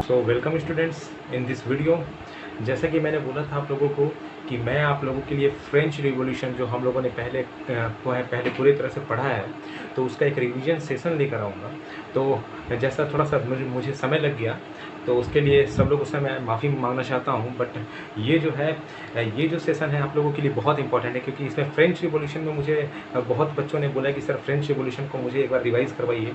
So welcome students in this video. जैसा कि मैंने बोला था आप लोगों को कि मैं आप लोगों के लिए फ्रेंच रिवॉल्यूशन जो हम लोगों ने पहले पूरी तरह से पढ़ा है, तो उसका एक रिवीजन सेशन लेकर आऊँगा। तो जैसा थोड़ा सा मुझे समय लग गया, तो उसके लिए सब लोगों से मैं माफ़ी मांगना चाहता हूँ। बट ये जो सेशन है आप लोगों के लिए बहुत इंपॉर्टेंट है, क्योंकि इसमें फ्रेंच रिवॉल्यूशन में मुझे बहुत बच्चों ने बोला कि सर फ्रेंच रिवॉल्यूशन को मुझे एक बार रिवाइज़ करवाइए।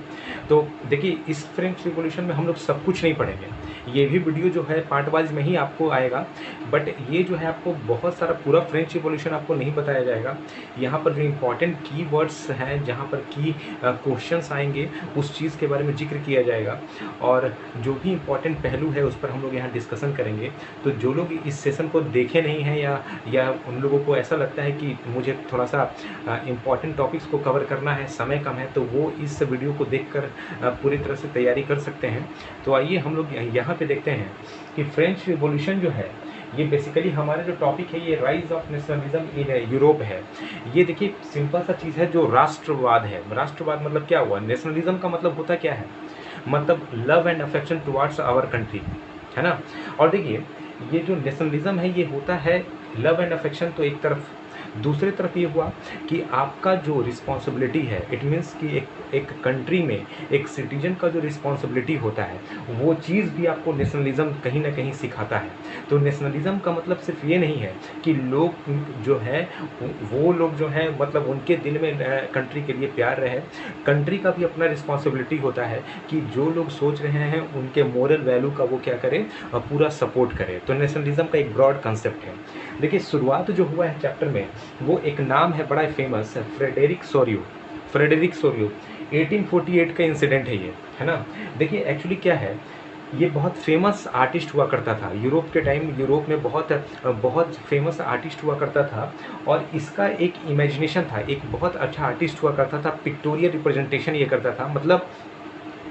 तो देखिए, इस फ्रेंच रिवॉल्यूशन में हम लोग सब कुछ नहीं पढ़ेंगे। ये भी वीडियो जो है पार्ट वाइज में ही आपको आएगा, बट ये जो है आपको बहुत सारा पूरा फ्रेंच रिवॉल्यूशन आपको नहीं बताया जाएगा। यहाँ पर जो इंपॉर्टेंट की वर्ड्स हैं, जहाँ पर की क्वेश्चंस आएंगे, उस चीज़ के बारे में जिक्र किया जाएगा, और जो भी इंपॉर्टेंट पहलू है उस पर हम लोग यहाँ डिस्कशन करेंगे। तो जो लोग इस सेशन को देखे नहीं हैं या उन लोगों को ऐसा लगता है कि मुझे थोड़ा सा इंपॉर्टेंट टॉपिक्स को कवर करना है, समय कम है, तो वो इस वीडियो को देखकर पूरी तरह से तैयारी कर सकते हैं। तो आइए हम लोग यहाँ पे देखते हैं कि फ्रेंच रिवॉल्यूशन जो है, ये बेसिकली हमारा जो टॉपिक है, ये rise of nationalism in Europe है। ये देखिए सिंपल सा चीज़ है, जो राष्ट्रवाद है। राष्ट्रवाद मतलब क्या हुआ? नेशनलिज्म का मतलब होता क्या है? मतलब love and affection towards our country, है ना। और देखिए, ये जो नेशनलिज्म है ये होता है लव एंड अफेक्शन तो एक तरफ, दूसरी तरफ ये हुआ कि आपका जो रिस्पॉन्सिबिलिटी है, इट मीन्स कि एक कंट्री में एक सिटीजन का जो रिस्पॉन्सिबिलिटी होता है, वो चीज़ भी आपको नेशनलिज्म कहीं ना कहीं सिखाता है। तो नेशनलिज्म का मतलब सिर्फ ये नहीं है कि लोग जो है वो लोग जो हैं मतलब उनके दिल में कंट्री के लिए प्यार रहे। कंट्री का भी अपना रिस्पॉन्सिबिलिटी होता है कि जो लोग सोच रहे हैं उनके मोरल वैल्यू का वो क्या करें, पूरा सपोर्ट करें। तो नेशनलिज्म का एक ब्रॉड कंसेप्ट है। देखिए, शुरुआत जो हुआ है चैप्टर में, वो एक नाम है बड़ा फेमस, फ्रेडरिक सोरियो 1848 का इंसिडेंट है ये, है ना। देखिए एक्चुअली क्या है, ये बहुत फेमस आर्टिस्ट हुआ करता था यूरोप के टाइम। यूरोप में बहुत फेमस आर्टिस्ट हुआ करता था, और इसका एक इमेजिनेशन था। एक बहुत अच्छा आर्टिस्ट हुआ करता था, पिक्टोरियल रिप्रेजेंटेशन ये करता था, मतलब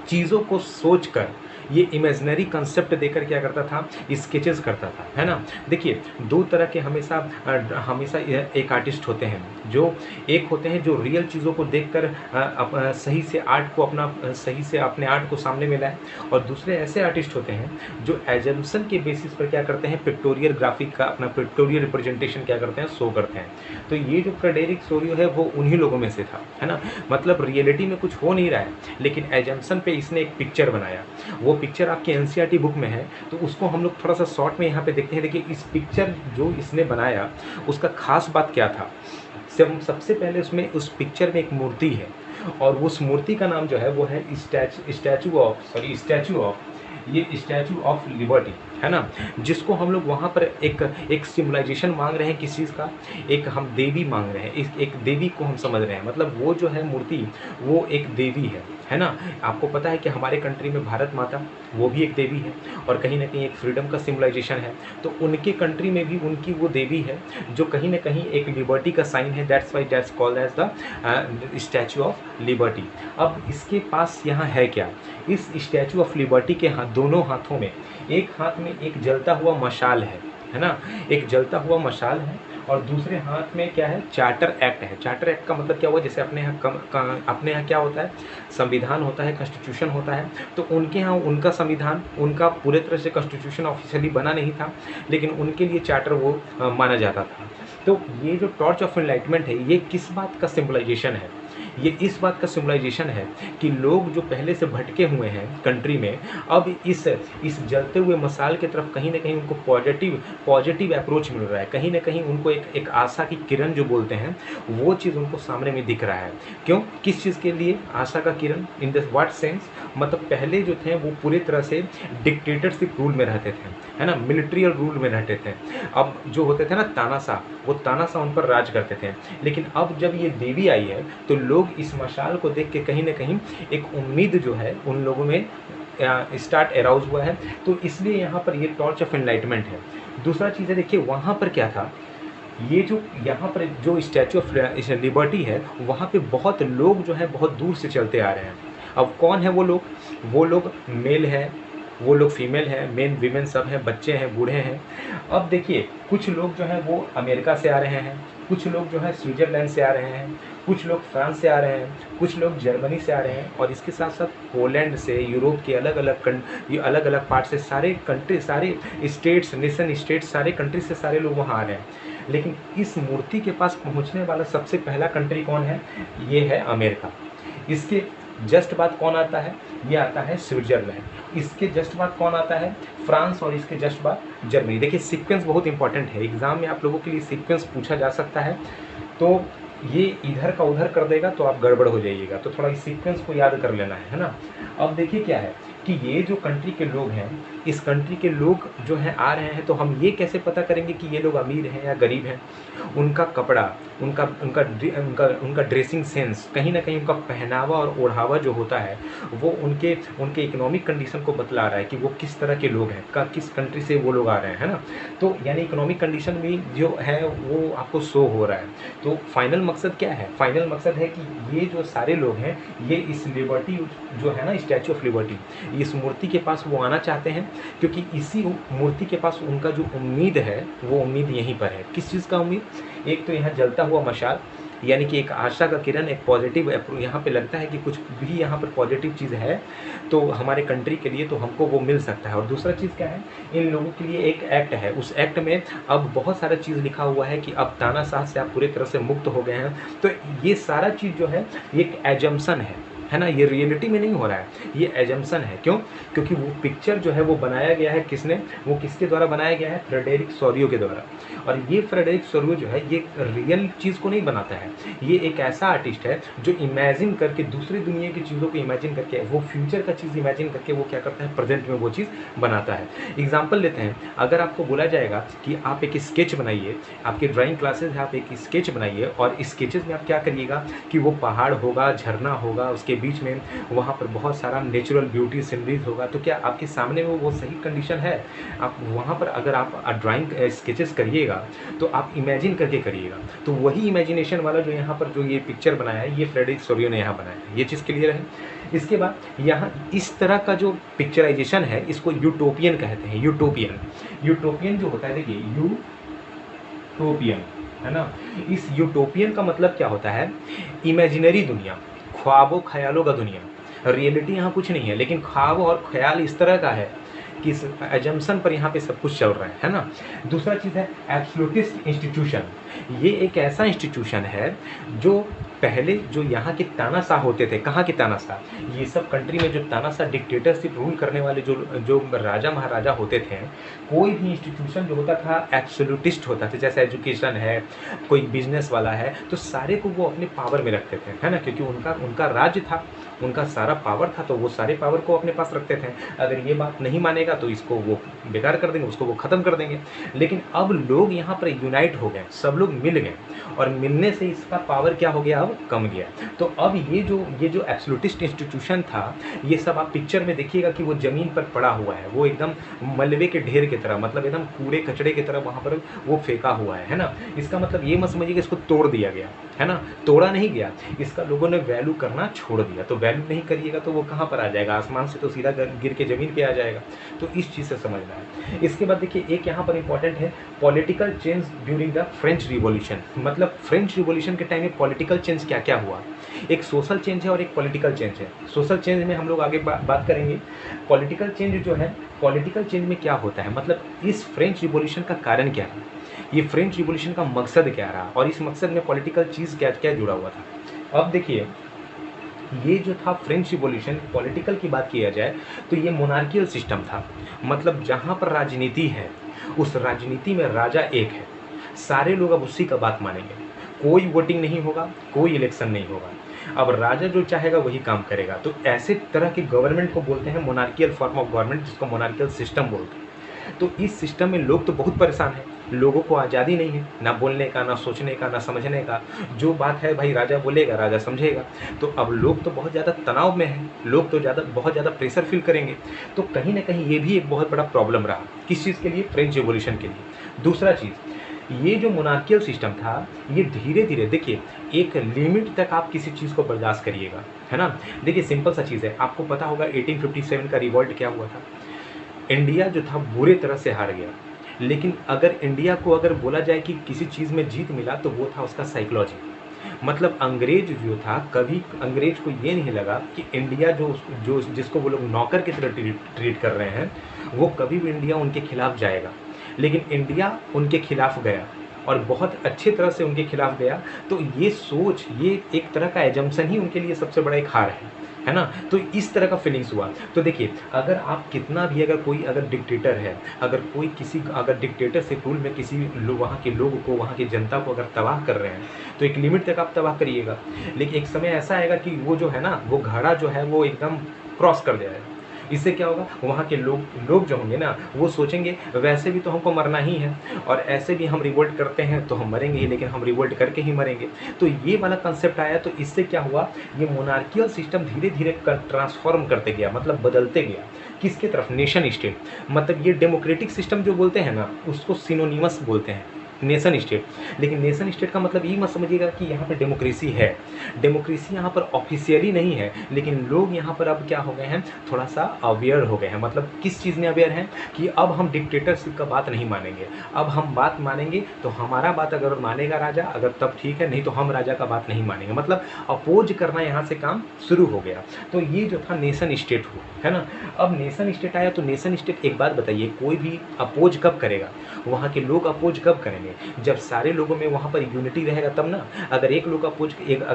चीज़ों को सोचकर ये इमेजिनरी कंसेप्ट देकर क्या करता था, स्केचेस करता था, है ना। देखिए, दो तरह के हमेशा एक आर्टिस्ट होते हैं। जो एक होते हैं जो रियल चीज़ों को देखकर सही से अपने आर्ट को सामने में लाए, और दूसरे ऐसे आर्टिस्ट होते हैं जो एजम्पशन के बेसिस पर क्या करते हैं, पिक्टोरियल ग्राफिक का अपना पिक्टोरियल रिप्रेजेंटेशन क्या करते हैं, शो करते हैं। तो ये जो फ्रेडरिक सोरियो है वो उन्हीं लोगों में से था, है ना। मतलब रियलिटी में कुछ हो नहीं रहा है, लेकिन एजम्पशन पे इसने एक पिक्चर बनाया। वो पिक्चर आपके एनसीईआरटी बुक में है, तो उसको हम लोग थोड़ा सा शॉर्ट में यहाँ पे देखते हैं। देखिए, इस पिक्चर जो इसने बनाया, उसका खास बात क्या था। सबसे पहले उसमें उस पिक्चर में एक मूर्ति है, और उस मूर्ति का नाम जो है वो है स्टैचू ऑफ लिबर्टी, है ना। जिसको हम लोग वहाँ पर एक सिम्बलाइजेशन मांग रहे हैं किस चीज़ का, एक हम देवी मांग रहे हैं, एक देवी को हम समझ रहे हैं। मतलब वो जो है मूर्ति, वो एक देवी है ना। आपको पता है कि हमारे कंट्री में भारत माता, वो भी एक देवी है, और कहीं ना कहीं एक फ्रीडम का सिम्बलाइजेशन है। तो उनके कंट्री में भी उनकी वो देवी है, जो कहीं ना कहीं एक लिबर्टी का साइन है। That's why that's called as the Statue of Liberty. अब इसके पास यहाँ है क्या, इस स्टैचू ऑफ लिबर्टी के दोनों हाथों में, एक हाथ में एक जलता हुआ मशाल है ना, एक जलता हुआ मशाल है, और दूसरे हाथ में क्या है, चार्टर एक्ट है। चार्टर एक्ट का मतलब क्या हुआ, जैसे अपने यहाँ क्या होता है, संविधान होता है, कॉन्स्टिट्यूशन होता है। तो उनके यहाँ उनका संविधान, उनका पूरे तरह से कॉन्स्टिट्यूशन ऑफिशियली बना नहीं था, लेकिन उनके लिए चार्टर वो माना जाता था। तो ये जो टॉर्च ऑफ एनलाइटमेंट है, ये किस बात का सिम्बलाइजेशन है, ये इस बात का सिम्बलाइजेशन है कि लोग जो पहले से भटके हुए हैं कंट्री में, अब इस जलते हुए मसाल की तरफ कहीं ना कहीं उनको पॉजिटिव अप्रोच मिल रहा है। कहीं ना कहीं उनको एक आशा की किरण जो बोलते हैं, वो चीज़ उनको सामने में दिख रहा है। क्यों, किस चीज़ के लिए आशा का किरण, इन दिस व्हाट सेंस, मतलब पहले जो थे वो पूरी तरह से डिक्टेटरशिप रूल में रहते थे, है ना, मिलिट्रियल रूल में रहते थे। अब जो होते थे ना तानाशाह, वो तानाशाह उन पर राज करते थे। लेकिन अब जब ये देवी आई है, तो लोग इस मशाल को देख के कहीं ना कहीं एक उम्मीद जो है उन लोगों में स्टार्ट अराउज हुआ है। तो इसलिए यहाँ पर ये टॉर्च ऑफ एनलाइटमेंट है। दूसरा चीज़ है, देखिए वहाँ पर क्या था, ये जो यहाँ पर जो स्टैचू ऑफ लिबर्टी है, वहाँ पे बहुत लोग जो है बहुत दूर से चलते आ रहे हैं। अब कौन है वो लोग? वो लोग मेल है, वो लोग फीमेल हैं, मेन वीमेन सब हैं, बच्चे हैं, बूढ़े हैं। अब देखिए, कुछ लोग जो हैं वो अमेरिका से आ रहे हैं, कुछ लोग जो है स्विट्ज़रलैंड से आ रहे हैं, कुछ लोग फ्रांस से आ रहे हैं, कुछ लोग जर्मनी से आ रहे हैं, और इसके साथ साथ पोलैंड से, यूरोप के अलग अलग पार्ट से, सारे कंट्री, सारे स्टेट्स, नेशन स्टेट्स, सारे कंट्री से सारे लोग वहाँ आ रहे हैं। लेकिन इस मूर्ति के पास पहुँचने वाला सबसे पहला कंट्री कौन है? ये है अमेरिका। इसके जस्ट बाद कौन आता है? ये आता है स्विट्ज़रलैंड। इसके जस्ट बाद कौन आता है? फ्रांस। और इसके जस्ट बाद जर्मनी। देखिए सीक्वेंस बहुत इंपॉर्टेंट है, एग्जाम में आप लोगों के लिए सीक्वेंस पूछा जा सकता है, तो ये इधर का उधर कर देगा तो आप गड़बड़ हो जाइएगा, तो थोड़ा इस सीक्वेंस को याद कर लेना है ना। अब देखिए क्या है कि ये जो कंट्री के लोग हैं, इस कंट्री के लोग जो हैं आ रहे हैं, तो हम ये कैसे पता करेंगे कि ये लोग अमीर हैं या गरीब हैं? उनका कपड़ा, उनका उनका उनका उनका ड्रेसिंग सेंस, कहीं ना कहीं उनका पहनावा और ओढ़ावा जो होता है वो उनके उनके इकोनॉमिक कंडीशन को बतला रहा है कि वो किस तरह के लोग हैं, किस कंट्री से वो लोग आ रहे हैं, है ना। तो यानी इकोनॉमिक कंडीशन भी जो है वो आपको शो हो रहा है। तो फाइनल मकसद क्या है? फाइनल मकसद है कि ये जो सारे लोग हैं, ये इस लिबर्टी जो है ना, स्टैचू ऑफ लिबर्टी, इस मूर्ति के पास वो आना चाहते हैं, क्योंकि इसी मूर्ति के पास उनका जो उम्मीद है वो उम्मीद यहीं पर है। किस चीज़ का उम्मीद? एक तो यहाँ जलता हुआ मशाल, यानी कि एक आशा का किरण, एक पॉजिटिव, यहाँ पे लगता है कि कुछ भी यहाँ पर पॉजिटिव चीज़ है तो हमारे कंट्री के लिए, तो हमको वो मिल सकता है। और दूसरा चीज़ क्या है? इन लोगों के लिए एक एक्ट है, उस एक्ट में अब बहुत सारा चीज़ लिखा हुआ है कि अब तानाशाह से आप पूरी तरह से मुक्त हो गए हैं। तो ये सारा चीज़ जो है एक एजम्पशन है ना, ये रियलिटी में नहीं हो रहा है, ये एजम्पशन है। क्यों? क्योंकि वो पिक्चर जो है वो बनाया गया है किसने, वो किसके द्वारा बनाया गया है? फ्रेडरिक सोरियो के द्वारा। और ये फ्रेडरिक सोरियो जो है ये रियल चीज़ को नहीं बनाता है, ये एक ऐसा आर्टिस्ट है जो इमेजिन करके, दूसरी दुनिया की चीज़ों को इमेजिन करके, वो फ्यूचर का चीज़ इमेजिन करके वो क्या करता है? प्रेजेंट में वो चीज़ बनाता है। एग्जाम्पल लेते हैं, अगर आपको बोला जाएगा कि आप एक स्केच बनाइए, आपकी ड्राइंग क्लासेज है, आप एक स्केच बनाइए, और स्केचेस में आप क्या करिएगा कि वो पहाड़ होगा, झरना होगा, उसके बीच में वहाँ पर बहुत सारा नेचुरल ब्यूटी, सीनरीज होगा, तो क्या आपके सामने वो सही कंडीशन है? आप वहाँ पर अगर आप ड्राइंग स्केचेस करिएगा तो आप इमेजिन करके करिएगा, तो वही इमेजिनेशन वाला जो यहाँ पर जो ये पिक्चर बनाया है, ये फ्रेडरिक सोरियो ने यहाँ बनाया है। ये चीज़ क्लियर है? इसके बाद यहाँ इस तरह का जो पिक्चराइजेशन है इसको यूटोपियन कहते हैं। यूटोपियन जो होता है, देखिए यूटोपियन है ना, इस यूटोपियन का मतलब क्या होता है? इमेजिनरी दुनिया, ख्वाबों ख्यालों का दुनिया। रियलिटी यहाँ कुछ नहीं है, लेकिन ख्वाब और ख्याल इस तरह का है कि इस एजम्पशन पर यहाँ पे सब कुछ चल रहा है ना। दूसरा चीज़ है एब्सोल्यूटिस्ट इंस्टीट्यूशन। ये एक ऐसा इंस्टीट्यूशन है जो पहले जो यहाँ के तानाशाह होते थे, कहाँ के तानाशाह, ये सब कंट्री में जो तानाशाह डिक्टेटरशिप रूल करने वाले जो राजा महाराजा होते थे, कोई भी इंस्टीट्यूशन जो होता था एब्सोल्यूटिस्ट होता था। जैसे एजुकेशन है, कोई बिजनेस वाला है, तो सारे को वो अपने पावर में रखते थे, है ना, क्योंकि उनका राज्य था, उनका सारा पावर था, तो वो सारे पावर को अपने पास रखते थे। अगर ये बात नहीं मानेगा तो इसको वो बेकार कर देंगे, उसको वो ख़त्म कर देंगे। लेकिन अब लोग यहाँ पर यूनाइट हो गए, सब लोग मिल गए, और मिलने से इसका पावर क्या हो गया? अब कम गया। तो अब ये जो एब्सोल्यूटिस्ट इंस्टीट्यूशन था, ये सब आप पिक्चर में देखिएगा कि वो ज़मीन पर पड़ा हुआ है, वो एकदम मलबे के ढेर की तरह, मतलब एकदम कूड़े कचड़े की तरह वहाँ पर वो फेंका हुआ है ना। इसका मतलब ये मत समझिए कि इसको तोड़ दिया गया है ना, तोड़ा नहीं गया, इसका लोगों ने वैल्यू करना छोड़ दिया। तो वैल्यू नहीं करिएगा तो वो कहाँ पर आ जाएगा? आसमान से तो सीधा गिर के ज़मीन पे आ जाएगा। तो इस चीज़ से समझना है। इसके बाद देखिए एक यहाँ पर इंपॉर्टेंट है political change during the French revolution. मतलब फ्रेंच रिवॉल्यूशन के टाइम में पॉलिटिकल चेंज क्या क्या हुआ। एक सोशल चेंज है और एक पॉलिटिकल चेंज है। सोशल चेंज में हम लोग आगे बात करेंगे। पॉलिटिकल चेंज जो है, पॉलिटिकल चेंज में क्या होता है, मतलब इस फ्रेंच रिवॉल्यूशन का कारण क्या है, ये फ्रेंच रिवॉल्यूशन का मकसद क्या रहा, और इस मकसद में पॉलिटिकल चीज़ क्या क्या जुड़ा हुआ था। अब देखिए ये जो था फ्रेंच रिवॉल्यूशन, पॉलिटिकल की बात किया जाए तो ये मोनार्कियल सिस्टम था। मतलब जहाँ पर राजनीति है उस राजनीति में राजा एक है, सारे लोग अब उसी का बात मानेंगे, कोई वोटिंग नहीं होगा, कोई इलेक्शन नहीं होगा, अब राजा जो चाहेगा वही काम करेगा। तो ऐसे तरह के गवर्नमेंट को बोलते हैं मोनार्कियल फॉर्म ऑफ गवर्नमेंट, जिसको मोनार्कियल सिस्टम बोलते हैं। तो इस सिस्टम में लोग तो बहुत परेशान हैं, लोगों को आज़ादी नहीं है, ना बोलने का, ना सोचने का, ना समझने का। जो बात है भाई राजा बोलेगा, राजा समझेगा। तो अब लोग तो बहुत ज़्यादा तनाव में हैं, लोग तो बहुत ज़्यादा प्रेशर फील करेंगे। तो कहीं ना कहीं ये भी एक बहुत बड़ा प्रॉब्लम रहा। किस चीज़ के लिए? फ्रेंच रिवॉल्यूशन के लिए। दूसरा चीज़, ये जो मोनार्कियल सिस्टम था, ये धीरे धीरे, देखिए एक लिमिट तक आप किसी चीज़ को बर्दाश्त करिएगा, है ना। देखिए सिंपल सा चीज़ है, आपको पता होगा 1857 का रिवॉल्ट क्या हुआ था। इंडिया जो था बुरे तरह से हार गया। लेकिन अगर इंडिया को अगर बोला जाए कि किसी चीज़ में जीत मिला तो वो था उसका साइकोलॉजी। मतलब अंग्रेज जो था, कभी अंग्रेज को ये नहीं लगा कि इंडिया जो जिसको वो लोग नौकर की तरह ट्रीट कर रहे हैं, वो कभी भी इंडिया उनके खिलाफ जाएगा। लेकिन इंडिया उनके खिलाफ गया और बहुत अच्छे तरह से उनके खिलाफ गया। तो ये सोच, ये एक तरह का एजम्पशन ही उनके लिए सबसे बड़ा एक हार है ना। तो इस तरह का फीलिंग्स हुआ। तो देखिए, अगर आप कितना भी, अगर कोई अगर डिक्टेटर है, अगर कोई किसी अगर डिक्टेटरशिप रूल में किसी वहाँ के लोगों को, वहाँ की जनता को अगर तबाह कर रहे हैं, तो एक लिमिट तक आप तबाह करिएगा। लेकिन एक समय ऐसा आएगा कि वो जो है ना, वो घड़ा जो है वो एकदम क्रॉस कर जाएगा। इससे क्या होगा, वहाँ के लोग जो होंगे ना, वो सोचेंगे वैसे भी तो हमको मरना ही है, और ऐसे भी हम रिवोल्ट करते हैं तो हम मरेंगे ही, लेकिन हम रिवोल्ट करके ही मरेंगे। तो ये वाला कंसेप्ट आया। तो इससे क्या हुआ, ये मोनार्कियल सिस्टम धीरे धीरे ट्रांसफॉर्म करते गया, मतलब बदलते गया। किसके तरफ, नेशन स्टेट। मतलब ये डेमोक्रेटिक सिस्टम जो बोलते हैं ना, उसको सिनोनिमस बोलते हैं, नेशन स्टेट। लेकिन नेशन स्टेट का मतलब ये मत समझिएगा कि यहाँ पर डेमोक्रेसी है। डेमोक्रेसी यहाँ पर ऑफिशियली नहीं है, लेकिन लोग यहाँ पर अब क्या हो गए हैं, थोड़ा सा अवेयर हो गए हैं। मतलब किस चीज़ में अवेयर हैं, कि अब हम डिक्टेटरशिप का बात नहीं मानेंगे। अब हम बात मानेंगे तो हमारा बात अगर मानेगा राजा, अगर तब ठीक है, नहीं तो हम राजा का बात नहीं मानेंगे। मतलब अपोज करना यहाँ से काम शुरू हो गया। तो ये जो था नेशन स्टेट हो, है ना। अब नेशन स्टेट आया, तो नेशन स्टेट, एक बात बताइए, कोई भी अपोज कब करेगा, वहाँ के लोग अपोज कब करेंगे, जब सारे लोगों में वहाँ पर यूनिटी रहेगा तब ना। अगर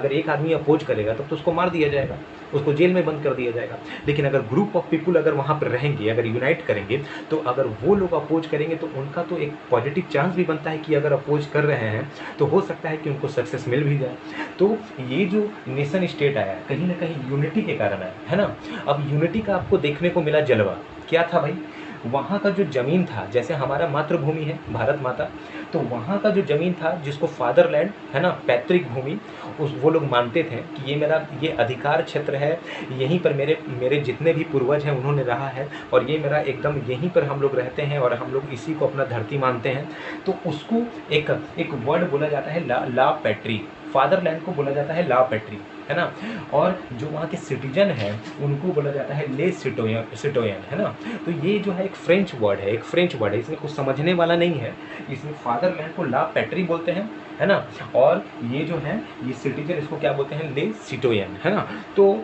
एक आदमी अपोज करेगा तब तो उसको मार दिया जाएगा, उसको जेल में बंद कर दिया जाएगा। लेकिन अगर ग्रुप ऑफ पीपुल अगर वहाँ पर रहेंगे, अगर यूनाइट करेंगे, तो अगर वो लोग अपोज करेंगे तो उनका तो एक पॉजिटिव चांस भी बनता है कि अगर अपोज कर रहे हैं तो हो सकता है कि उनको सक्सेस मिल भी जाए। तो ये जो नेशन स्टेट आया, कहीं ना कहीं यूनिटी के कारण आया, है ना। अब यूनिटी का आपको देखने को मिला जलवा। क्या था भाई, वहाँ का जो ज़मीन था, जैसे हमारा मातृभूमि है भारत माता, तो वहाँ का जो ज़मीन था, जिसको फादरलैंड, है ना, पैतृक भूमि, वो लोग मानते थे कि ये मेरा ये अधिकार क्षेत्र है, यहीं पर मेरे जितने भी पूर्वज हैं उन्होंने रहा है, और ये मेरा एकदम यहीं पर हम लोग रहते हैं, और हम लोग इसी को अपना धरती मानते हैं। तो उसको एक वर्ड बोला जाता है ला पैट्री। फादरलैंड को बोला जाता है ला पैट्री, है ना। और जो वहाँ के सिटीजन हैं उनको बोला जाता है ले सिटोयन, है ना। तो ये जो है एक फ्रेंच वर्ड है, इसमें कुछ समझने वाला नहीं है। इसमें फादरलैंड को ला पैट्री बोलते हैं, है ना। और ये जो है ये सिटीजन, इसको क्या बोलते हैं, ले सिटोयन, है ना। तो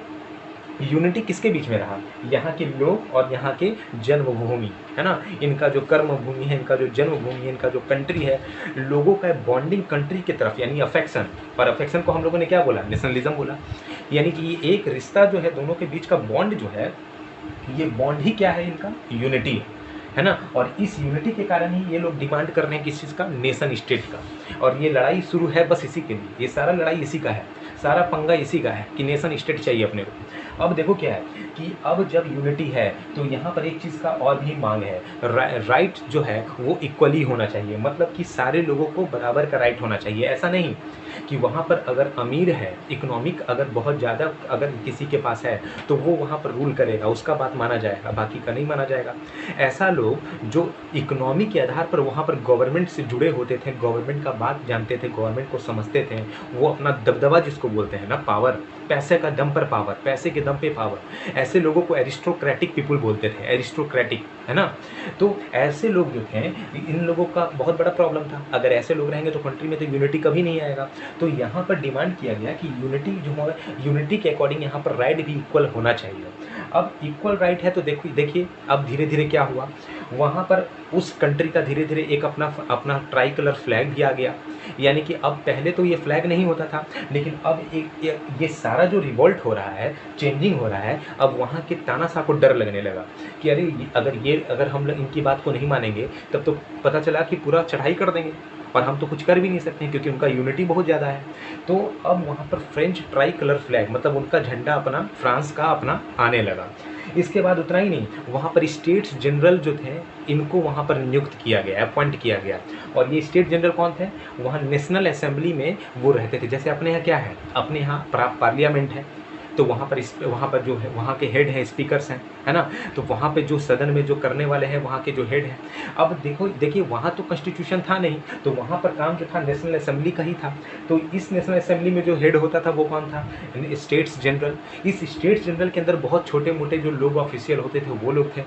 यूनिटी किसके बीच में रहा, यहाँ के लोग और यहाँ के जन्मभूमि, है ना। इनका जो कर्म भूमि है, इनका जो जन्मभूमि है, इनका जो कंट्री है, लोगों का बॉन्डिंग कंट्री की तरफ, यानी अफेक्शन। और अफेक्शन को हम लोगों ने क्या बोला, नेशनलिज्म बोला। यानी कि ये एक रिश्ता जो है, दोनों के बीच का बॉन्ड जो है, ये बॉन्ड ही क्या है, इनका यूनिटी है ना। और इस यूनिटी के कारण ही ये लोग डिमांड कर रहे हैं किस चीज़ का, नेशन स्टेट का। और ये लड़ाई शुरू है बस इसी के लिए, ये सारा लड़ाई इसी का है, सारा पंगा इसी का है कि नेशन स्टेट चाहिए अपने को। अब देखो क्या है कि अब जब यूनिटी है तो यहाँ पर एक चीज़ का और भी मांग है, राइट जो है वो इक्वली होना चाहिए। मतलब कि सारे लोगों को बराबर का राइट होना चाहिए। ऐसा नहीं कि वहाँ पर अगर अमीर है, इकोनॉमिक अगर बहुत ज़्यादा अगर किसी के पास है तो वो वहाँ पर रूल करेगा, उसका बात माना जाएगा, बाकी का नहीं माना जाएगा। ऐसा लोग जो इकोनॉमी के आधार पर वहाँ पर गवर्नमेंट से जुड़े होते थे, गवर्नमेंट का बात जानते थे, गवर्नमेंट को समझते थे, वो अपना दबदबा जिसको बोलते हैं ना, पावर, पैसे का दम पर पावर, पैसे के दम पे पावर, ऐसे लोगों को एरिस्टोक्रेटिक पीपुल बोलते थे, एरिस्टोक्रेटिक, है ना। तो ऐसे लोग जो थे, इन लोगों का बहुत बड़ा प्रॉब्लम था। अगर ऐसे लोग रहेंगे तो कंट्री में तो यूनिटी कभी नहीं आएगा। तो यहाँ पर डिमांड किया गया कि यूनिटी जो है, यूनिटी के अकॉर्डिंग यहाँ पर राइट भी इक्वल होना चाहिए। अब इक्वल राइट है तो देखिए अब धीरे धीरे क्या हुआ, वहाँ पर उस कंट्री का धीरे धीरे एक अपना ट्राई कलर फ्लैग भी आ गया। यानी कि अब पहले तो ये फ्लैग नहीं होता था, लेकिन अब ये सारा जो रिवोल्ट हो रहा है, चेंजिंग हो रहा है, अब वहाँ के तानाशाह को डर लगने लगा कि अगर हम लोग इनकी बात को नहीं मानेंगे तब तो पता चला कि पूरा चढ़ाई कर देंगे, और हम तो कुछ कर भी नहीं सकते हैं क्योंकि उनका यूनिटी बहुत ज़्यादा है। तो अब वहाँ पर फ्रेंच ट्राई कलर फ्लैग, मतलब उनका झंडा अपना, फ्रांस का अपना आने लगा। इसके बाद उतना ही नहीं, वहाँ पर स्टेट्स जनरल जो थे, इनको वहाँ पर नियुक्त किया गया, अपॉइंट किया गया। और ये स्टेट जनरल कौन थे, वहाँ नेशनल असेंबली में वो रहते थे। जैसे अपने यहाँ क्या है, अपने यहाँ पार्लियामेंट है, तो वहाँ पर जो है वहाँ के हेड हैं, स्पीकर्स हैं, है ना। तो वहाँ पे जो सदन में जो करने वाले हैं वहाँ के जो हेड हैं। अब देखिए वहाँ तो कॉन्स्टिट्यूशन था नहीं, तो वहाँ पर काम जो था नेशनल असेंबली का ही था। तो इस नेशनल असेंबली में जो हेड होता था वो कौन था? States general. इस स्टेट्स जनरल के अंदर बहुत छोटे मोटे जो लोग ऑफिशियल होते थे वो लोग थे।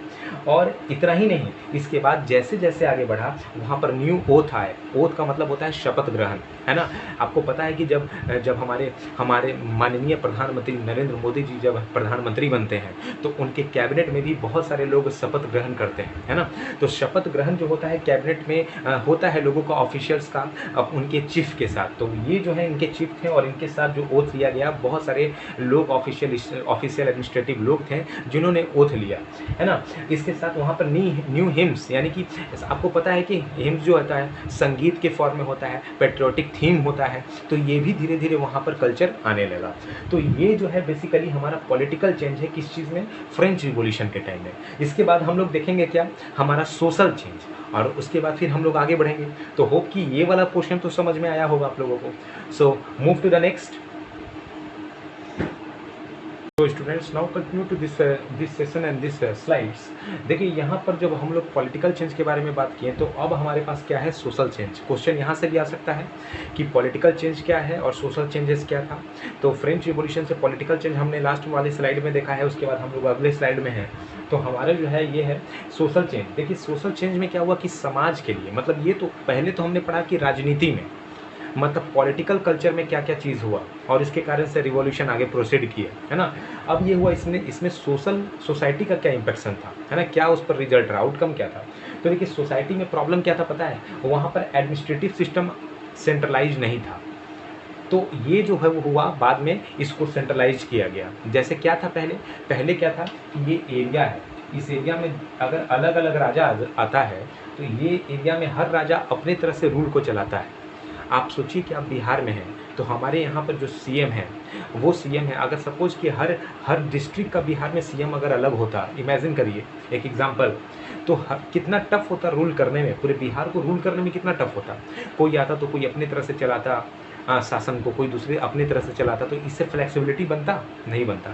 और इतना ही नहीं, इसके बाद जैसे जैसे आगे बढ़ा वहाँ पर न्यू ओथ आए। ओथ का मतलब होता है शपथ ग्रहण, है ना। आपको पता है कि जब जब हमारे माननीय प्रधानमंत्री नरेंद्र मोदी जी जब प्रधानमंत्री बनते हैं तो उनके कैबिनेट में भी बहुत सारे लोग शपथ ग्रहण करते हैं, है ना। तो शपथ ग्रहण जो होता है कैबिनेट में होता है लोगों का, ऑफिशियल्स का, उनके चीफ के साथ। तो ये जो है इनके चीफ थे और इनके साथ जो ओथ लिया गया बहुत सारे लोग ऑफिशियल एडमिनिस्ट्रेटिव लोग थे जिन्होंने ओथ लिया, है ना। इसके साथ वहाँ पर न्यू हिम्स, यानी कि आपको पता है कि हिम्स जो होता है संगीत के फॉर्म में होता है, पेट्रियोटिक थीम होता है। तो ये भी धीरे धीरे वहाँ पर कल्चर आने लगा। तो ये जो है बेसिकली हमारा पॉलिटिकल चेंज है किस चीज़ में? फ्रेंच रिवॉल्यूशन के टाइम में। इसके बाद हम लोग देखेंगे क्या? हमारा सोशल चेंज, और उसके बाद फिर हम लोग आगे बढ़ेंगे। तो होप कि ये वाला पोर्शन तो समझ में आया होगा आप लोगों को। So move to the next. तो students now continue to this session and this slides. देखिए यहाँ पर जब हम लोग पॉलिटिकल चेंज के बारे में बात किए तो अब हमारे पास क्या है? Social change. क्वेश्चन यहाँ से भी आ सकता है कि पॉलिटिकल चेंज क्या है और सोशल चेंजेस क्या था। तो फ्रेंच रिवॉल्यूशन से पॉलिटिकल चेंज हमने लास्ट वाली स्लाइड में देखा है, उसके बाद हम लोग अगले स्लाइड में हैं। तो हमारा जो है ये है सोशल चेंज। देखिए सोशल चेंज में क्या हुआ कि समाज के लिए, मतलब ये तो पहले तो हमने पढ़ा कि राजनीति में, मतलब पॉलिटिकल कल्चर में क्या क्या चीज़ हुआ और इसके कारण से रिवॉल्यूशन आगे प्रोसीड किया, है ना। अब ये हुआ इसमें सोसाइटी का क्या इम्पैक्शन था, है ना, क्या उस पर रिजल्ट रहा, आउटकम क्या था। तो देखिए सोसाइटी में प्रॉब्लम क्या था पता है? वहाँ पर एडमिनिस्ट्रेटिव सिस्टम सेंट्रलाइज नहीं था। तो ये जो है वो हुआ बाद में इसको सेंट्रलाइज किया गया। जैसे क्या था पहले क्या था कि ये एरिया है, इस एरिया में अगर अलग अलग राजा आता है तो ये एरिया में हर राजा अपने तरह से रूल को चलाता है। आप सोचिए कि आप बिहार में हैं तो हमारे यहाँ पर जो सीएम है वो सीएम है, अगर सपोज कि हर डिस्ट्रिक्ट का बिहार में सीएम अगर अलग होता, इमेजिन करिए एक एग्जांपल, तो कितना टफ होता रूल करने में, पूरे बिहार को रूल करने में कितना टफ होता। कोई आता तो कोई अपनी तरह से चलाता शासन को, कोई दूसरे अपनी तरह से चलाता, तो इससे फ्लेक्सिबिलिटी बनता नहीं बनता।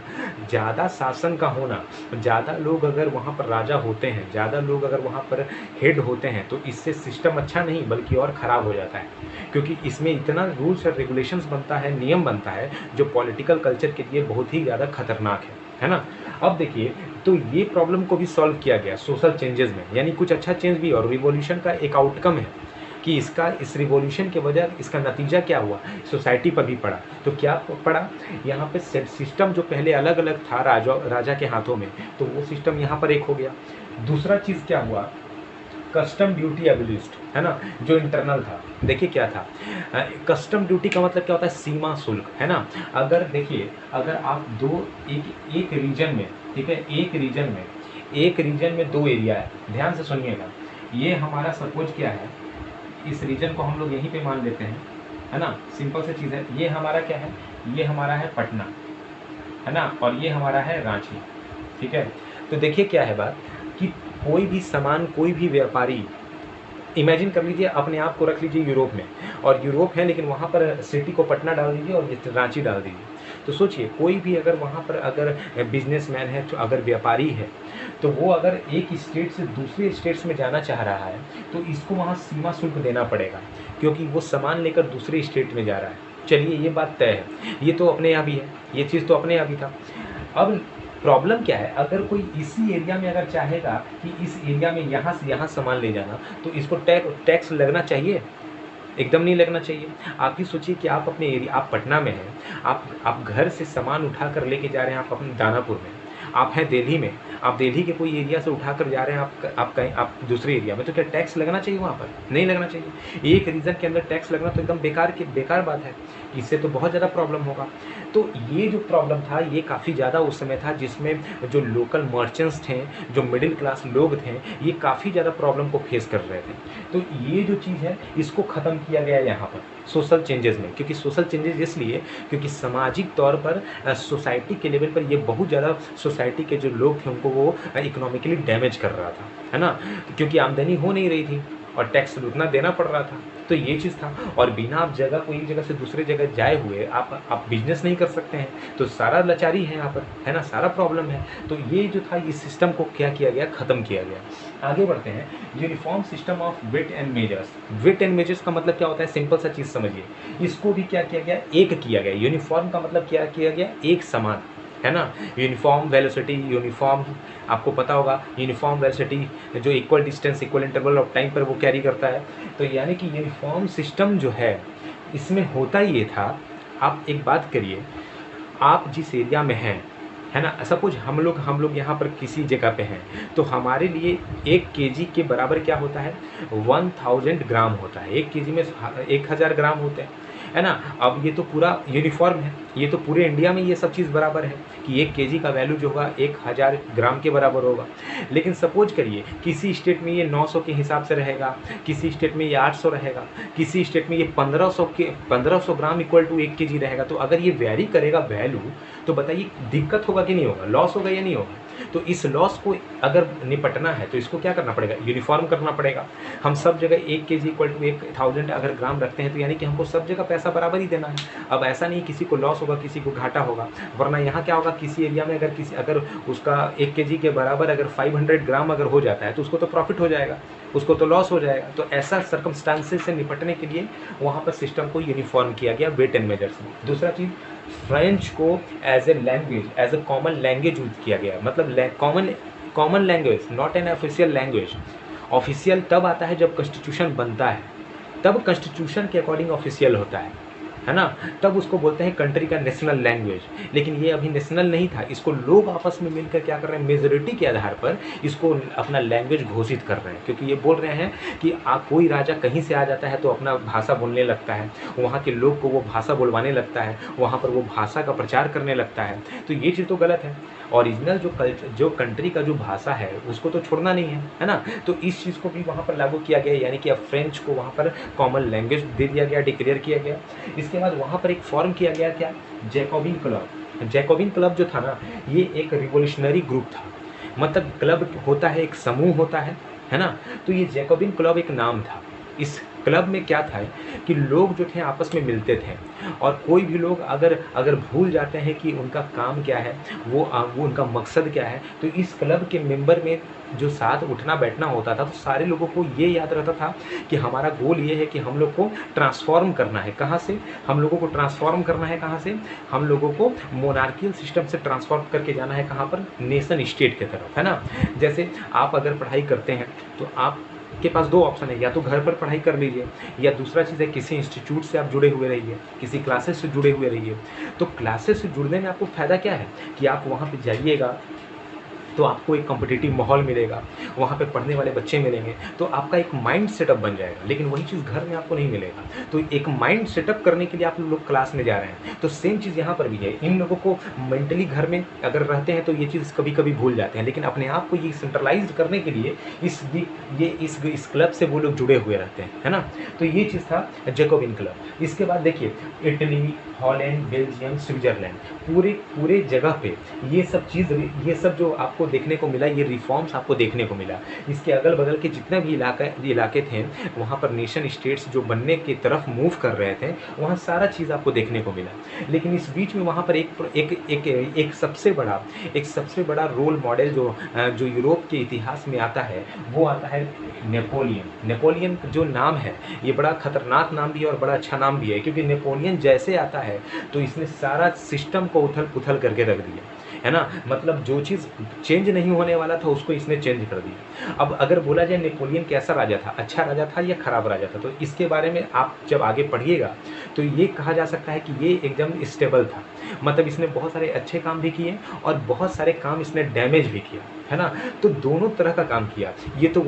ज़्यादा शासन का होना, ज़्यादा लोग अगर वहाँ पर राजा होते हैं, ज़्यादा लोग अगर वहाँ पर हेड होते हैं तो इससे सिस्टम अच्छा नहीं बल्कि और ख़राब हो जाता है, क्योंकि इसमें इतना रूल्स और रेगुलेशंस बनता है, नियम बनता है जो पॉलिटिकल कल्चर के लिए बहुत ही ज़्यादा खतरनाक है ना। अब देखिए तो ये प्रॉब्लम को भी सॉल्व किया गया सोशल चेंजेस में, यानी कुछ अच्छा चेंज भी, और रिवॉल्यूशन का एक आउटकम है कि इस रिवॉल्यूशन के वजह इसका नतीजा क्या हुआ, सोसाइटी पर भी पड़ा। तो क्या पड़ा? यहाँ पे सिस्टम जो पहले अलग अलग था राजा के हाथों में, तो वो सिस्टम यहाँ पर एक हो गया। दूसरा चीज़ क्या हुआ? कस्टम ड्यूटी एबलिश्ड, है ना, जो इंटरनल था। देखिए क्या था कस्टम ड्यूटी का मतलब क्या होता है? सीमा शुल्क, है ना। अगर देखिए अगर आप एक रीजन में, ठीक है, एक रीजन में दो एरिया है, ध्यान से सुनिएगा। ये हमारा सपोज क्या है, इस रीजन को हम लोग यहीं पे मान लेते हैं, है ना, सिंपल सी चीज़ है। ये हमारा क्या है? ये हमारा है पटना, है ना, और ये हमारा है रांची, ठीक है। तो देखिए क्या है बात कि कोई भी सामान, कोई भी व्यापारी, इमेजिन कर लीजिए अपने आप को रख लीजिए यूरोप में, और यूरोप है लेकिन वहाँ पर सिटी को पटना डाल दीजिए और रांची डाल दीजिए। तो सोचिए कोई भी अगर वहाँ पर अगर बिजनेसमैन है, तो अगर व्यापारी है, तो वो अगर एक स्टेट से दूसरे स्टेट्स में जाना चाह रहा है तो इसको वहाँ सीमा शुल्क देना पड़ेगा, क्योंकि वो सामान लेकर दूसरे स्टेट में जा रहा है। चलिए ये बात तय है, ये तो अपने यहाँ भी है, ये चीज़ तो अपने यहाँ भी था। अब प्रॉब्लम क्या है? अगर कोई इसी एरिया में अगर चाहेगा कि इस एरिया में यहाँ से यहाँ सामान ले जाना, तो इसको टैक्स लगना चाहिए? एकदम नहीं लगना चाहिए। आप ही सोचिए कि आप अपने एरिया, आप पटना में हैं, आप घर से सामान उठा कर लेके जा रहे हैं, आप अपने दानापुर में, आप हैं दिल्ली में, आप दिल्ली के कोई एरिया से उठा कर जा रहे हैं आप कहीं आप दूसरे एरिया में, तो क्या टैक्स लगना चाहिए वहाँ पर? नहीं लगना चाहिए। एक रीज़न के अंदर टैक्स लगना तो एकदम बेकार बात है, इससे तो बहुत ज़्यादा प्रॉब्लम होगा। तो ये जो प्रॉब्लम था ये काफ़ी ज़्यादा उस समय था, जिसमें जो लोकल मर्चेंट्स थे, जो मिडिल क्लास लोग थे, ये काफ़ी ज़्यादा प्रॉब्लम को फेस कर रहे थे। तो ये जो चीज़ है इसको ख़त्म किया गया यहाँ पर सोशल चेंजेस में, क्योंकि सोशल चेंजेस इसलिए क्योंकि सामाजिक तौर पर सोसाइटी के लेवल पर ये बहुत ज़्यादा सोसाइटी के जो लोग थे उनको वो इकोनॉमिकली डैमेज कर रहा था, है ना, क्योंकि आमदनी हो नहीं रही थी। और टैक्स उतना देना पड़ रहा था। तो ये चीज़ था। और बिना आप जगह को एक जगह से दूसरे जगह जाए हुए आप बिजनेस नहीं कर सकते हैं, तो सारा लाचारी है यहाँ पर, है ना, सारा प्रॉब्लम है। तो ये जो था इस सिस्टम को क्या किया गया, ख़त्म किया गया। आगे बढ़ते हैं, uniform system of weight and measures. Weight and measures का मतलब क्या होता है, सिंपल सा चीज़ समझिए, इसको भी क्या किया गया, एक किया गया। यूनिफॉर्म का मतलब क्या किया गया, एक समान, है ना। यूनिफॉर्म वेलोसिटी, यूनिफॉर्म आपको पता होगा, यूनिफॉर्म वेलोसिटी जो equal distance equal interval of time पर वो कैरी करता है। तो यानी कि यूनिफॉर्म सिस्टम जो है इसमें होता ये था, आप एक बात करिए, आप जिस एरिया में हैं, है ना, सपोज हम लोग यहाँ पर किसी जगह पे हैं, तो हमारे लिए 1 केजी के बराबर क्या होता है, 1000 ग्राम होता है। 1 केजी में 1000 ग्राम होते हैं, है ना। अब ये तो पूरा यूनिफॉर्म है, ये तो पूरे इंडिया में ये सब चीज़ बराबर है कि 1 केजी का वैल्यू जो होगा 1000 ग्राम के बराबर होगा। लेकिन सपोज करिए किसी स्टेट में ये 900 के हिसाब से रहेगा, किसी स्टेट में ये 800 रहेगा, किसी स्टेट में ये 1500 ग्राम इक्वल टू 1 केजी रहेगा। तो अगर ये वेरी करेगा वैल्यू, तो बताइए दिक्कत होगा कि नहीं होगा, लॉस होगा या नहीं होगा। तो इस लॉस को अगर निपटना है तो इसको क्या करना पड़ेगा, यूनिफॉर्म करना पड़ेगा। हम सब जगह 1 केजी इक्वल टू 1000 अगर ग्राम रखते हैं, तो यानी कि हमको सब जगह पैसा बराबर ही देना है। अब ऐसा नहीं किसी को लॉस होगा किसी को घाटा होगा, वरना यहाँ क्या होगा, किसी एरिया में अगर उसका 1 केजी के बराबर अगर 500 ग्राम अगर हो जाता है तो उसको तो प्रॉफिट हो जाएगा, उसको तो लॉस हो जाएगा। तो ऐसा सर्कमस्टांसेस से निपटने के लिए वहाँ पर सिस्टम को यूनिफॉर्म किया गया वेट एंड मेजर्स में। दूसरा चीज़, फ्रेंच को as a language, as a common language use किया गया। मतलब common language, not an official language. Official तब आता है जब कॉन्स्टिट्यूशन बनता है, तब कॉन्स्टिट्यूशन के अकॉर्डिंग ऑफिशियल होता है ना, तब उसको बोलते हैं कंट्री का नेशनल लैंग्वेज। लेकिन ये अभी नेशनल नहीं था, इसको लोग आपस में मिलकर क्या कर रहे हैं, मेजॉरिटी के आधार पर इसको अपना लैंग्वेज घोषित कर रहे हैं। क्योंकि ये बोल रहे हैं कि कोई राजा कहीं से आ जाता है तो अपना भाषा बोलने लगता है, वहाँ के लोग को वो भाषा बुलवाने लगता है, वहाँ पर वो भाषा का प्रचार करने लगता है। तो ये चीज़ तो गलत है। ओरिजिनल जो कंट्री का जो भाषा है उसको तो छोड़ना नहीं है ना। तो इस चीज़ को भी वहाँ पर लागू किया गया, यानी कि अब फ्रेंच को वहाँ पर कॉमन लैंग्वेज दे दिया गया, डिक्लेयर किया गया। इसके बाद वहाँ पर एक फॉर्म किया गया, क्या, जैकोबिन क्लब। जैकोबिन क्लब जो था ना, ये एक रिवोल्यूशनरी ग्रुप था। मतलब क्लब होता है, एक समूह होता है ना। तो ये जैकोबिन क्लब एक नाम था। इस क्लब में क्या था कि लोग जो थे आपस में मिलते थे, और कोई भी लोग अगर भूल जाते हैं कि उनका काम क्या है, वो उनका मकसद क्या है, तो इस क्लब के मेंबर में जो साथ उठना बैठना होता था, तो सारे लोगों को ये याद रहता था कि हमारा गोल ये है कि हम लोग को ट्रांसफॉर्म करना है। कहाँ से हम लोगों को ट्रांसफॉर्म करना है, कहाँ से हम लोगों को मोनार्कियल सिस्टम से ट्रांसफॉर्म करके जाना है, कहाँ पर, नेशन स्टेट की तरफ, है ना। जैसे आप अगर पढ़ाई करते हैं तो आप के पास 2 ऑप्शन है, या तो घर पर पढ़ाई कर लीजिए, या दूसरा चीज़ है किसी इंस्टीट्यूट से आप जुड़े हुए रहिए, किसी क्लासेस से जुड़े हुए रहिए। तो क्लासेस से जुड़ने में आपको फ़ायदा क्या है कि आप वहाँ पे जाइएगा तो आपको एक कॉम्पिटिटिव माहौल मिलेगा, वहाँ पे पढ़ने वाले बच्चे मिलेंगे, तो आपका एक माइंड सेटअप बन जाएगा। लेकिन वही चीज़ घर में आपको नहीं मिलेगा। तो एक माइंड सेटअप करने के लिए आप लोग क्लास में जा रहे हैं, तो सेम चीज़ यहाँ पर भी है। इन लोगों को मेंटली घर में अगर रहते हैं तो ये चीज़ कभी कभी भूल जाते हैं, लेकिन अपने आप को ये सेंट्रलाइज करने के लिए इस क्लब से वो लोग जुड़े हुए रहते हैं, है ना। तो ये चीज़ था जैकोबिन क्लब। इसके बाद देखिए, इटली, हॉलैंड, बेल्जियम, स्विट्जरलैंड, पूरे जगह पे ये सब जो आपको देखने को मिला, ये रिफॉर्म्स आपको देखने को मिला। इसके अगल बगल के जितने भी इलाके थे, वहाँ पर नेशन स्टेट्स जो बनने की तरफ मूव कर रहे थे, वहाँ सारा चीज़ आपको देखने को मिला। लेकिन इस बीच में वहाँ पर एक सबसे बड़ा रोल मॉडल जो यूरोप के इतिहास में आता है, वो आता है नेपोलियन जो नाम है, ये बड़ा खतरनाक नाम भी है और बड़ा अच्छा नाम भी है। क्योंकि नेपोलियन जैसे आता है तो इसने सारा सिस्टम को उथल पुथल करके रख दिया, है ना। मतलब जो चीज़ चेंज नहीं होने वाला था उसको इसने चेंज कर दिया। अब अगर बोला जाए नेपोलियन कैसा राजा था, अच्छा राजा था या खराब राजा था, तो इसके बारे में आप जब आगे पढ़िएगा तो ये कहा जा सकता है कि ये एकदम स्टेबल था। मतलब इसने बहुत सारे अच्छे काम भी किए और बहुत सारे काम इसने डैमेज भी किया, है ना। तो दोनों तरह का काम किया। ये तो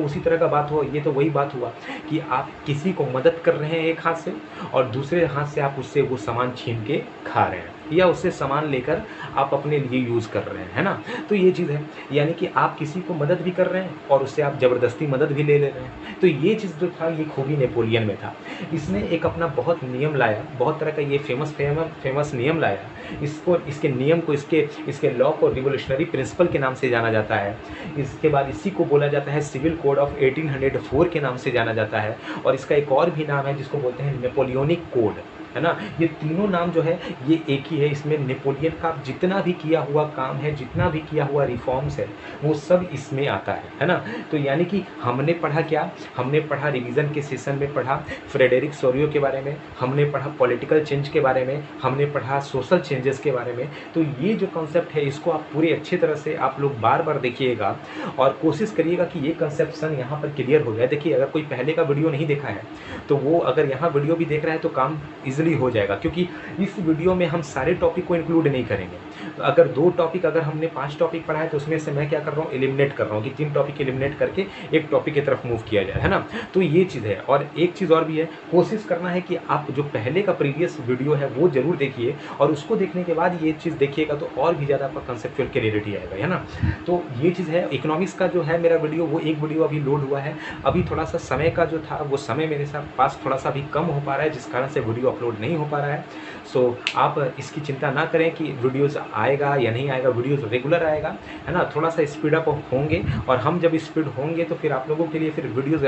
उसी तरह का बात हुआ, ये तो वही बात हुआ कि आप किसी को मदद कर रहे हैं एक हाथ से और दूसरे हाथ से आप उससे वो सामान छीन के खा रहे हैं। या उससे सामान लेकर आप अपने लिए यूज़ कर रहे हैं, है ना? तो ये चीज़ है, यानी कि आप किसी को मदद भी कर रहे हैं और उससे आप ज़बरदस्ती मदद भी ले रहे हैं। तो ये चीज़ जो था, ये खूबी नेपोलियन में था। इसने एक अपना बहुत नियम लाया, बहुत तरह का ये फेमस नियम लाया। इसको, इसके नियम को, इसके लॉ को रिवोल्यूशनरी प्रिंसिपल के नाम से जाना जाता है। इसके बाद इसी को बोला जाता है सिविल कोड ऑफ 1804 के नाम से जाना जाता है। और इसका एक और भी नाम है जिसको बोलते हैं नेपोलियनिक कोड, है ना? ये तीनों नाम जो है ये एक ही है। इसमें नेपोलियन का जितना भी किया हुआ काम है, जितना भी किया हुआ रिफॉर्म्स है, वो सब इसमें आता है ना? तो यानी कि हमने पढ़ा क्या? हमने पढ़ा, रिवीजन के सेशन में पढ़ा फ्रेडरिक सोरियो के बारे में, हमने पढ़ा पॉलिटिकल चेंज के बारे में, हमने पढ़ा सोशल चेंजेस के बारे में। तो ये जो कॉन्सेप्ट है, इसको आप पूरे अच्छी तरह से आप लोग बार बार देखिएगा और कोशिश करिएगा कि ये कंसेप्शन यहाँ पर क्लियर हो जाए। देखिए, अगर कोई पहले का वीडियो नहीं देखा है तो वो अगर यहाँ वीडियो भी देख रहा है तो काम ईजिली हो जाएगा, क्योंकि इस वीडियो में हम सारे टॉपिक को इंक्लूड नहीं करेंगे। तो अगर 2 टॉपिक, अगर हमने 5 टॉपिक पढ़ा है तो उसमें से मैं क्या कर रहा हूँ, एलिमिनेट कर रहा हूँ कि 3 टॉपिक एलिमिनेट करके एक टॉपिक की तरफ मूव किया जाए, है ना? तो ये चीज़ है। और एक चीज़ और भी है, कोशिश करना है कि आप जो पहले का प्रीवियस वीडियो है वो जरूर देखिए और उसको देखने के बाद ये चीज़ देखिएगा तो और भी ज़्यादा आपका कंसेप्चुअल क्लियरिटी आएगा, है ना? तो ये चीज़ है। इकोनॉमिक्स का जो है मेरा वीडियो, वो एक वीडियो अभी लोड हुआ है। अभी थोड़ा सा समय का जो था वो समय मेरे साथ पास थोड़ा सा भी कम हो पा रहा है, जिस कारण से वीडियो अपलोड नहीं हो पा रहा है। सो आप इसकी चिंता ना करें कि वीडियोज़ आएगा या नहीं आएगा, वीडियोज़ रेगुलर आएगा, है ना? थोड़ा सा स्पीड अप होंगे और हम जब स्पीड होंगे तो फिर आप लोगों के लिए फिर वीडियोज़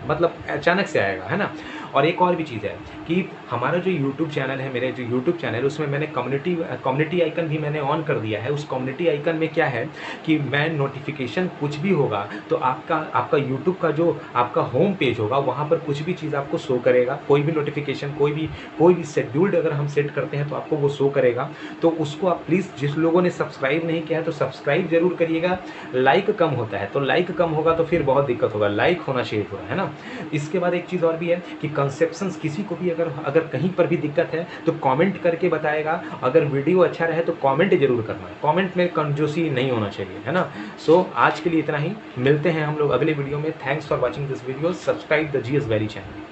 मतलब अचानक से आएगा, है ना? और एक और भी चीज़ है कि हमारा जो यूट्यूब चैनल है, मेरे जो यूट्यूब चैनल, उसमें मैंने कम्युनिटी आइकन भी मैंने ऑन कर दिया है। उस कम्युनिटी आइकन में क्या है कि मैं नोटिफिकेशन कुछ भी होगा तो आपका यूट्यूब का जो आपका होम पेज होगा, वहाँ पर कुछ भी चीज़ आपको शो करेगा। कोई भी नोटिफिकेशन, कोई भी शेड्यूल्ड अगर हम सेट करते हैं तो आपको वो शो करेगा। तो उसको आप प्लीज़, जिस लोगों ने सब्सक्राइब नहीं किया है तो सब्सक्राइब जरूर करिएगा। लाइक कम होता है तो लाइक कम होगा तो फिर बहुत दिक्कत होगा, लाइक होना चाहिए पूरा, है ना? इसके बाद एक चीज़ और भी है कि कंसेप्शंस, किसी को भी अगर कहीं पर भी दिक्कत है तो कमेंट करके बताएगा। अगर वीडियो अच्छा रहे तो कमेंट जरूर करना है, कमेंट में कंजूसी नहीं होना चाहिए, है ना? सो आज के लिए इतना ही, मिलते हैं हम लोग अगले वीडियो में। Thanks for watching this video, subscribe the GS valley channel.